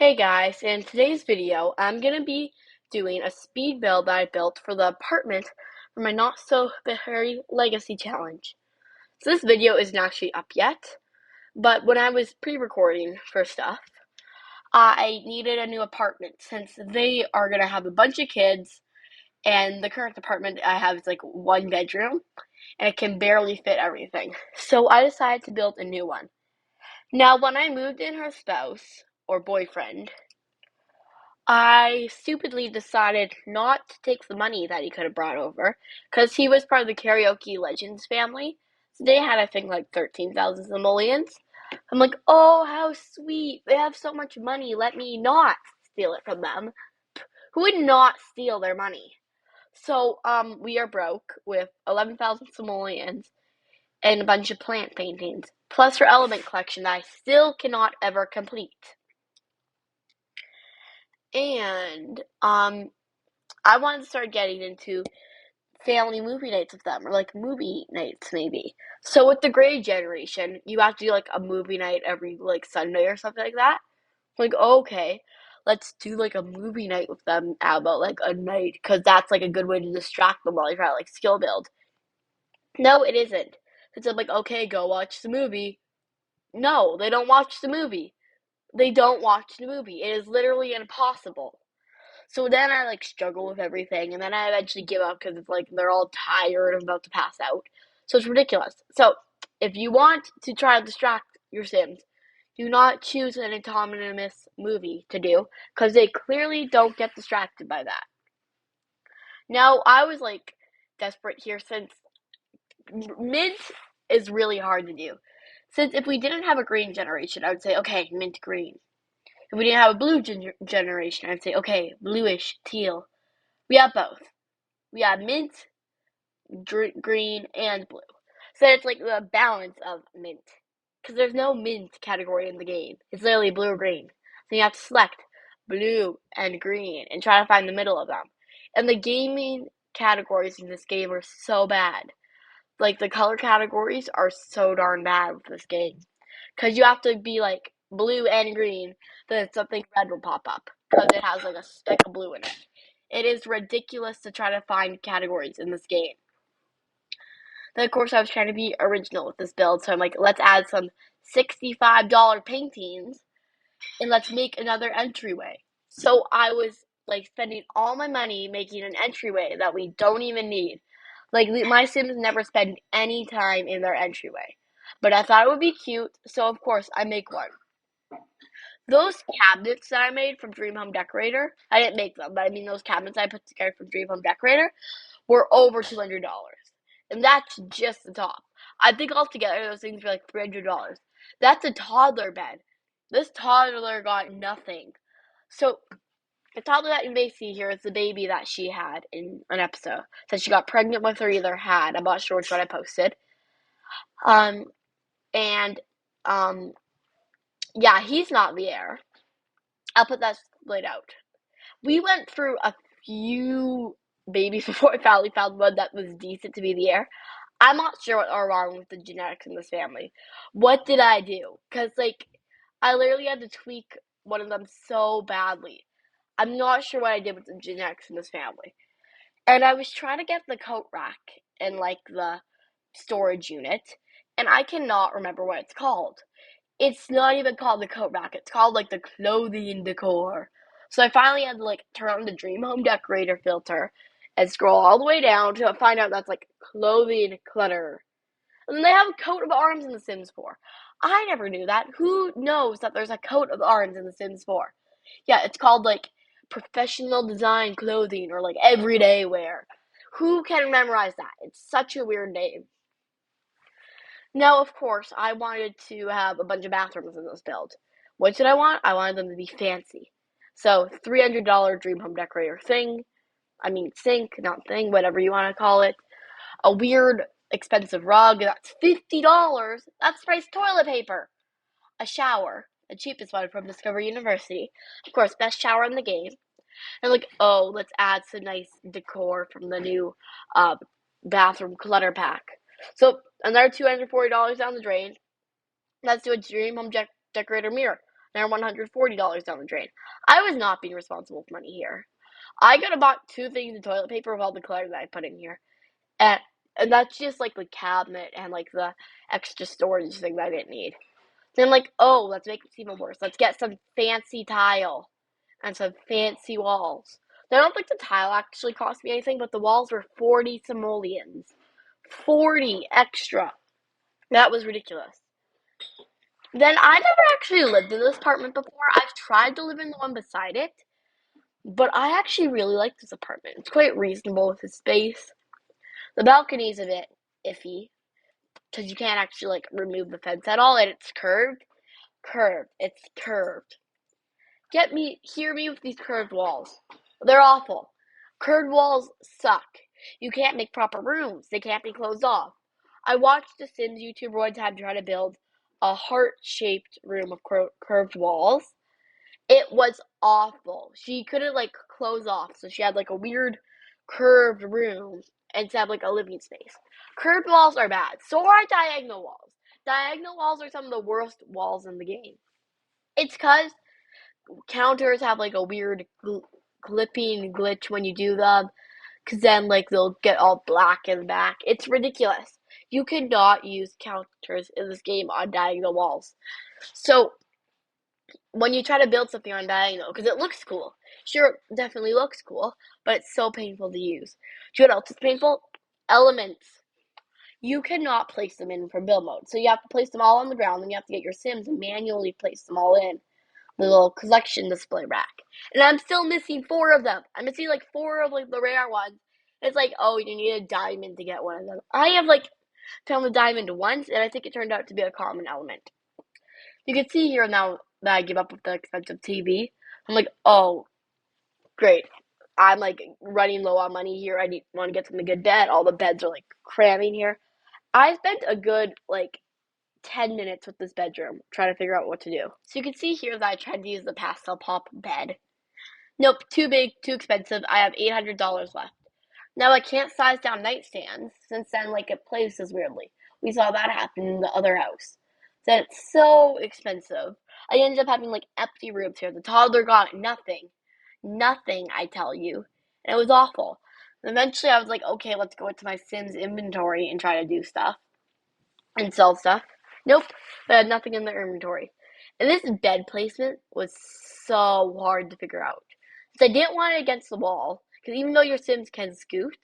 Hey guys, in today's video, I'm going to be doing a speed build that I built for the apartment for my Not So Very Legacy Challenge. So this video isn't actually up yet, but when I was pre-recording for stuff, I needed a new apartment since they are going to have a bunch of kids and the current apartment I have is like one bedroom and it can barely fit everything. So I decided to build a new one. Now, when I moved in her spouse or boyfriend, I stupidly decided not to take the money that he could have brought over because he was part of the Karaoke Legends family. So they had, I think, like 13,000 simoleons. I'm like, oh, how sweet. They have so much money. Let me not steal it from them. Who would not steal their money? So, we are broke with 11,000 simoleons and a bunch of plant paintings, plus her element collection that I still cannot ever complete. And, I wanted to start getting into family movie nights with them, or like movie nights maybe. So with the Grey Generation, you have to do like a movie night every like Sunday or something like that. Like, okay, let's do like a movie night with them about like a night, because that's like a good way to distract them while you're trying to like skill build. No, it isn't. Because I'm like, okay, go watch the movie. No, they don't watch the movie. They don't watch the movie. It is literally impossible. So then I like struggle with everything, and then I eventually give up because it's like they're all tired and about to pass out. So it's ridiculous. So if you want to try to distract your Sims, do not choose an autonomous movie to do because they clearly don't get distracted by that. Now I was like desperate here since mint is really hard to do. Since if we didn't have a green generation, I would say okay, mint green. If we didn't have a blue generation, I'd say okay, bluish teal. We have both. We have mint, green, and blue. So it's like the balance of mint. Because there's no mint category in the game. It's literally blue or green. So you have to select blue and green and try to find the middle of them. And the gaming categories in this game are so bad. Like the color categories are so darn bad with this game. Because you have to be like blue and green, then something red will pop up. Because it has like a speck of blue in it. It is ridiculous to try to find categories in this game. Then, of course, I was trying to be original with this build, so I'm like, let's add some $65 paintings and let's make another entryway. So I was like spending all my money making an entryway that we don't even need. Like, my Sims never spend any time in their entryway. But I thought it would be cute, so of course I make one. Those cabinets that I made from Dream Home Decorator, I didn't make them, but I mean those cabinets I put together from Dream Home Decorator were over $200. And that's just the top. I think altogether those things were like $300. That's a toddler bed. This toddler got nothing. So the toddler that you may see here is the baby that she had in an episode. That she got pregnant with or either had. I'm not sure which one I posted. Um and yeah, he's not in the air. I'll put that laid out. We went through a few babies before I finally found one that was decent to be in the air. I'm not sure what are wrong with the genetics in this family. What did I do? Because, like, I literally had to tweak one of them so badly. I'm not sure what I did with the genetics in this family. And I was trying to get the coat rack and, like, the storage unit, and I cannot remember what it's called. It's not even called the coat rack. It's called, like, the clothing decor. So I finally had to, like, turn on the Dream Home Decorator filter and scroll all the way down to find out that's, like, clothing clutter. And then they have a coat of arms in The Sims 4. I never knew that. Who knows that there's a coat of arms in The Sims 4? Yeah, it's called, like, professional design clothing or, like, everyday wear. Who can memorize that? It's such a weird name. Now, of course, I wanted to have a bunch of bathrooms in this build. What did I want? I wanted them to be fancy. So, $300 Dream Home Decorator sink, not thing, whatever you want to call it. A weird, expensive rug, that's $50. That's the price of toilet paper. A shower, the cheapest one from Discovery University. Of course, best shower in the game. And like, oh, let's add some nice decor from the new uh, bathroom clutter pack. So another $240 down the drain. Let's do a Dream Home Decorator mirror. They're $140 down the drain. I was not being responsible with money here. I could have bought 2 things of toilet paper with all the clutter that I put in here. And, and that's just like the cabinet and like the extra storage thing that I didn't need. Then I'm like, oh, let's make it even worse. Let's get some fancy tile and some fancy walls. I don't think the tile actually cost me anything, but the walls were 40 simoleons. 40 extra. That was ridiculous. Then I never actually lived in this apartment before. I've tried to live in the one beside it, but I actually really like this apartment. It's quite reasonable with the space. The balcony's a bit iffy because you can't actually like remove the fence at all, and it's curved. It's curved. Hear me with these curved walls. They're awful. Curved walls suck. You can't make proper rooms. They can't be closed off. I watched a Sims YouTuber one time try to build a heart-shaped room of curved walls. It was awful. She couldn't like close off, so she had like a weird curved room instead of like a living space. Curved walls are bad. So are diagonal walls. Diagonal walls are some of the worst walls in the game. It's because counters have like a weird clipping glitch when you do them, because then like they'll get all black in the back. It's ridiculous. You cannot use counters in this game on diagonal walls. So when you try to build something on diagonal, because it looks cool, sure, it definitely looks cool, but it's so painful to use. Do you know what else is painful? Elements. You cannot place them in from build mode, so you have to place them all on the ground, then you have to get your Sims and manually place them all in the little collection display rack. And I'm still missing 4 of them. I'm missing like 4 of like the rare ones. It's like, oh, you need a diamond to get one of them. I have like found the diamond once, and I think it turned out to be a common element. You can see here now that I give up with the expensive TV. I'm like, oh, great. I'm like running low on money here. I want to get some good bed. All the beds are like cramming here. I spent a good like 10 minutes with this bedroom trying to figure out what to do. So you can see here that I tried to use the pastel pop bed. Nope, too big, too expensive. I have $800 left. Now I can't size down nightstands since then like it places weirdly. We saw that happen in the other house. Then it's so expensive. I ended up having like empty rooms here. The toddler got nothing. Nothing, I tell you. And it was awful. And eventually I was like, okay, let's go into my Sims inventory and try to do stuff and sell stuff. Nope, they had nothing in their inventory. And this bed placement was so hard to figure out. Because I didn't want it against the wall. Because even though your Sims can scoot,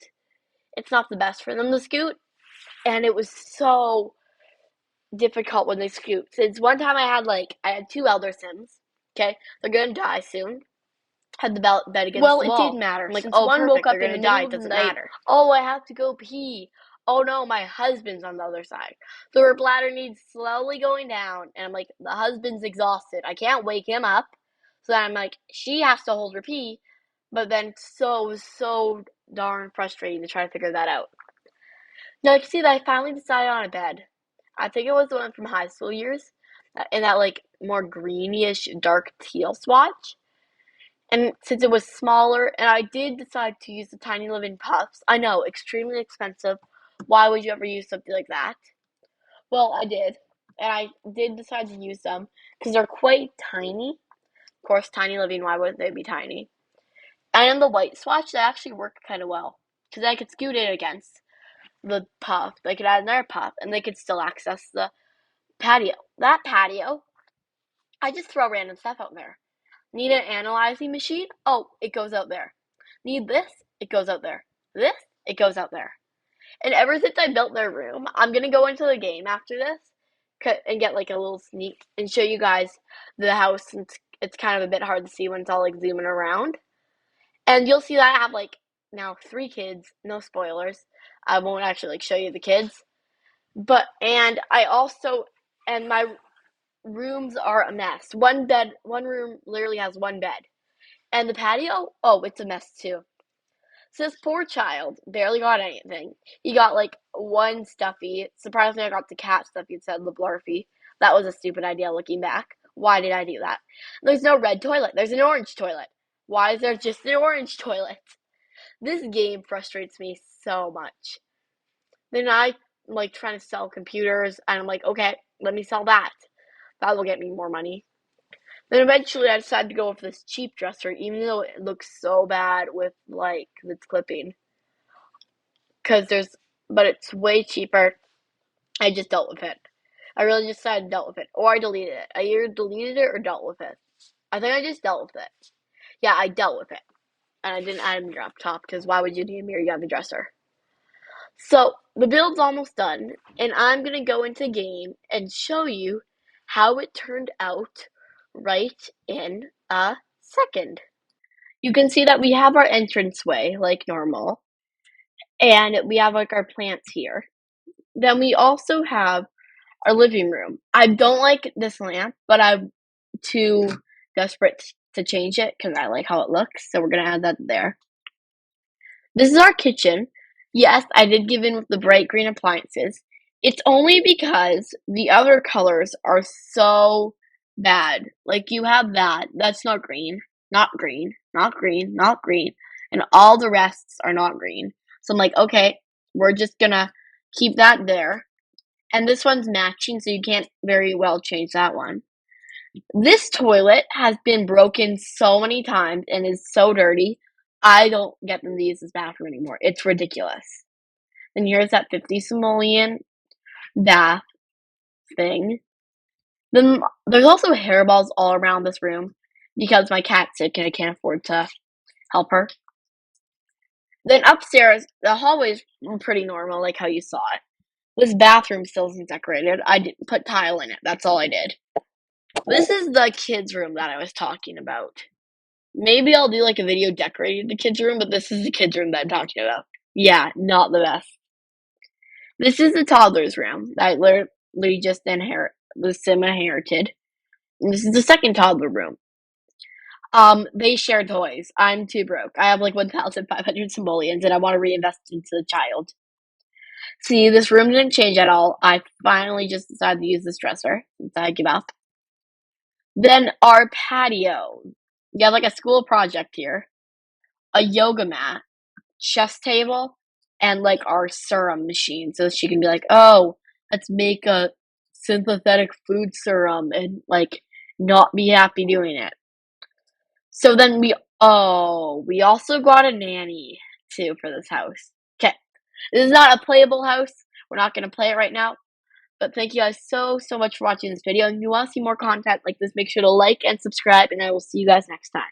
it's not the best for them to scoot. And it was so difficult when they scoot. Since one time I had 2 elder Sims. Okay, they're gonna die soon. Had the bed against the wall. Well, it did matter. I'm like, since one woke up in the middle of the night. Oh, I have to go pee. Oh no, my husband's on the other side. So her bladder needs slowly going down, and I'm like, the husband's exhausted. I can't wake him up. So then I'm like, she has to hold her pee. But then so darn frustrating to try to figure that out. Now you can see that I finally decided on a bed. I think it was the one from high school years, in that like more greenish, dark teal swatch. And since it was smaller, and I did decide to use the Tiny Living Puffs. I know, extremely expensive. Why would you ever use something like that? Well, I did. And I did decide to use them because they're quite tiny. Of course, Tiny Living, why would they be tiny? And in the white swatch, they actually worked kind of well. Because I could scoot it against the puff. They could add another puff, and they could still access the patio. That patio, I just throw random stuff out there. Need an analyzing machine? Oh, it goes out there. Need this? It goes out there. This? It goes out there. And ever since I built their room, I'm going to go into the game after this and get like a little sneak and show you guys the house since it's kind of a bit hard to see when it's all like zooming around. And you'll see that I have like now 3 kids. No spoilers. I won't actually like show you the kids. And my rooms are a mess. One room literally has 1 bed. And the patio, oh, it's a mess too. So this poor child barely got anything. He got like 1 stuffy. Surprisingly, I got the cat stuffy instead of the Blurfy. That was a stupid idea looking back. Why did I do that? There's no red toilet. There's an orange toilet. Why is there just an orange toilet? This game frustrates me so much. Then I like trying to sell computers, and I'm like, okay, let me sell that. That will get me more money. Then eventually I decided to go with this cheap dresser, even though it looks so bad with like the clipping. Cause but it's way cheaper. I just dealt with it. I really just decided to dealt with it, or I deleted it. I either deleted it or dealt with it. I think I just dealt with it. Yeah, I dealt with it, and I didn't add a mirror up top because why would you need a mirror? You have the dresser. So the build's almost done, and I'm gonna go into game and show you how it turned out right in a second. You can see that we have our entranceway like normal, and we have like our plants here. Then we also have our living room. I don't like this lamp, but I'm too desperate to change it because I like how it looks, so we're gonna add that there. This is our kitchen. Yes, I did give in with the bright green appliances. It's only because the other colors are so bad. Like you have that, that's not green, not green, not green, not green, and all the rests are not green. So I'm like, okay, we're just gonna keep that there. And this one's matching, so you can't very well change that one. This toilet has been broken so many times and is so dirty. I don't get them to use this bathroom anymore. It's ridiculous. And here's that 50 simoleon bath thing. Then there's also hairballs all around this room because my cat's sick and I can't afford to help her. Then upstairs, the hallway's pretty normal, like how you saw it. This bathroom still isn't decorated. I didn't put tile in it. That's all I did. This is the kids' room that I was talking about. Maybe I'll do like a video decorating the kids' room, but this is the kids' room that I'm talking about. Yeah, not the best. This is the toddler's room that I literally just the sim inherited. And this is the second toddler room. They share toys. I'm too broke. I have like 1,500 simoleons and I want to reinvest into the child. See, this room didn't change at all. I finally just decided to use this dresser since I give up. Then our patio. You have like a school project here, a yoga mat, chess table, and like our serum machine. So she can be like, oh, let's make a synthetic food serum and like not be happy doing it. So then we also got a nanny too for this house. Okay. This is not a playable house. We're not gonna play it right now. But thank you guys so much for watching this video. And if you want to see more content like this, make sure to like and subscribe, and I will see you guys next time.